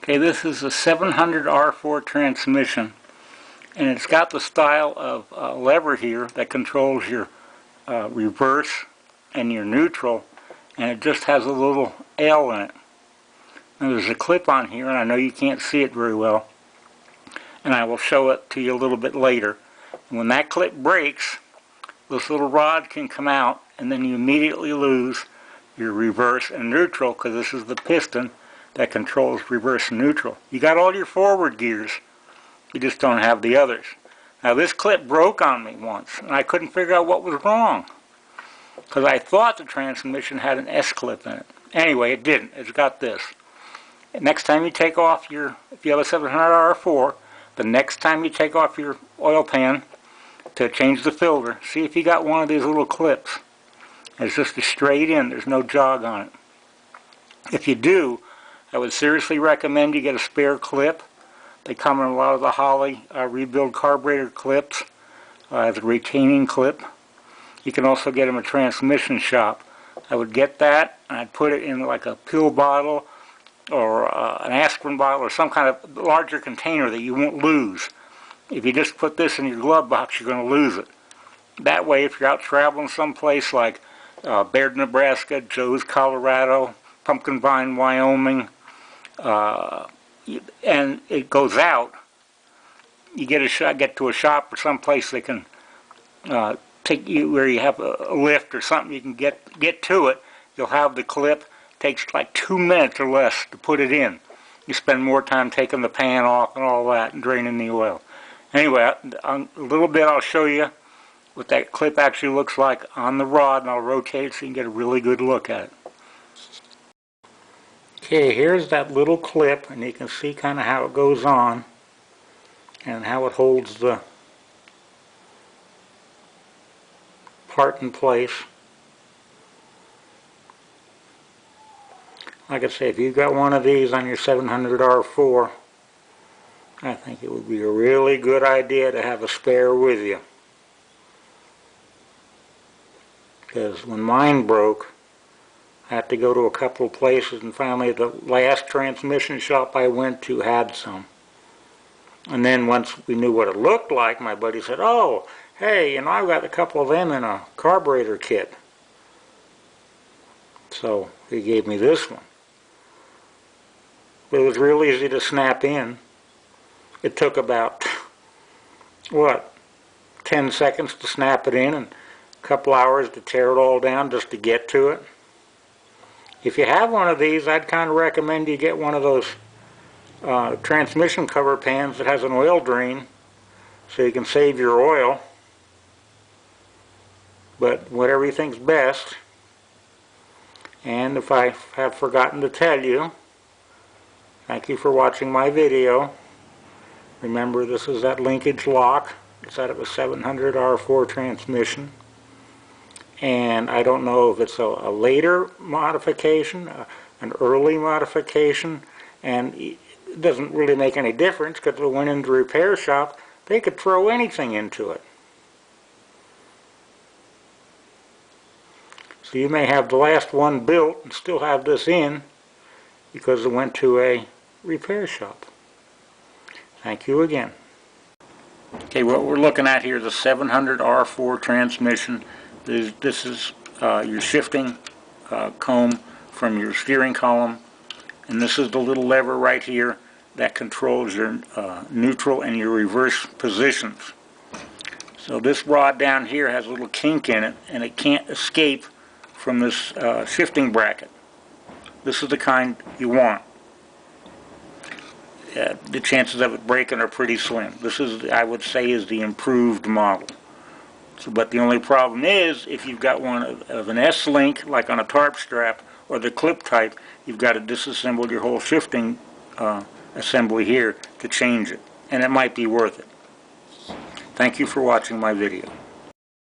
Okay, this is a 700R4 transmission, and it's got the style of lever here that controls your reverse and your neutral, and it just has a little L in it. Now there's a clip on here, and I know you can't see it very well, and I will show it to you a little bit later. When that clip breaks, this little rod can come out, and then you immediately lose your reverse and neutral, because this is the piston that controls reverse and neutral. You got all your forward gears, you just don't have the others. Now this clip broke on me once, and I couldn't figure out what was wrong, because I thought the transmission had an S-clip in it. Anyway, it didn't. It's got this. Next time you take off if you have a 700R4, the next time you take off your oil pan to change the filter, see if you got one of these little clips. It's just a straight in, there's no jog on it. If you do, I would seriously recommend you get a spare clip. They come in a lot of the Holley rebuild carburetor clips as a retaining clip. You can also get them at a transmission shop. I would get that, and I'd put it in like a pill bottle or an aspirin bottle or some kind of larger container that you won't lose. If you just put this in your glove box, you're going to lose it. That way, if you're out traveling someplace like Baird, Nebraska, Joe's, Colorado, Pumpkin Vine, Wyoming, and it goes out, you get to a shop or someplace that can take you where you have a lift or something, you can get to it. You'll have the clip. It takes like 2 minutes or less to put it in. You spend more time taking the pan off and all that and draining the oil. Anyway, a little bit I'll show you what that clip actually looks like on the rod, and I'll rotate it so you can get a really good look at it. Okay, here's that little clip, and you can see kind of how it goes on and how it holds the part in place. Like I say, if you've got one of these on your 700R4, I think it would be a really good idea to have a spare with you. Because when mine broke, I had to go to a couple of places, and finally the last transmission shop I went to had some. And then once we knew what it looked like, my buddy said, "Oh, hey, you know, I've got a couple of them in a carburetor kit." So he gave me this one. It was real easy to snap in. It took about, 10 seconds to snap it in, and a couple hours to tear it all down just to get to it. If you have one of these, I'd kind of recommend you get one of those transmission cover pans that has an oil drain so you can save your oil. But whatever you think's best. And if I have forgotten to tell you, thank you for watching my video. Remember, this is that linkage lock. It's out of a 700R4 transmission. And I don't know if it's a later modification, an early modification, and it doesn't really make any difference, because if it went into a repair shop, they could throw anything into it. So you may have the last one built and still have this in because it went to a repair shop. Thank you again. Okay, what we're looking at here is a 700R4 transmission. This is your shifting comb from your steering column, and this is the little lever right here that controls your neutral and your reverse positions. So this rod down here has a little kink in it, and it can't escape from this shifting bracket. This is the kind you want. The chances of it breaking are pretty slim. This is, I would say, is the improved model. So, but the only problem is, if you've got one of an S-link, like on a tarp strap, or the clip type, you've got to disassemble your whole shifting assembly here to change it. And it might be worth it. Thank you for watching my video.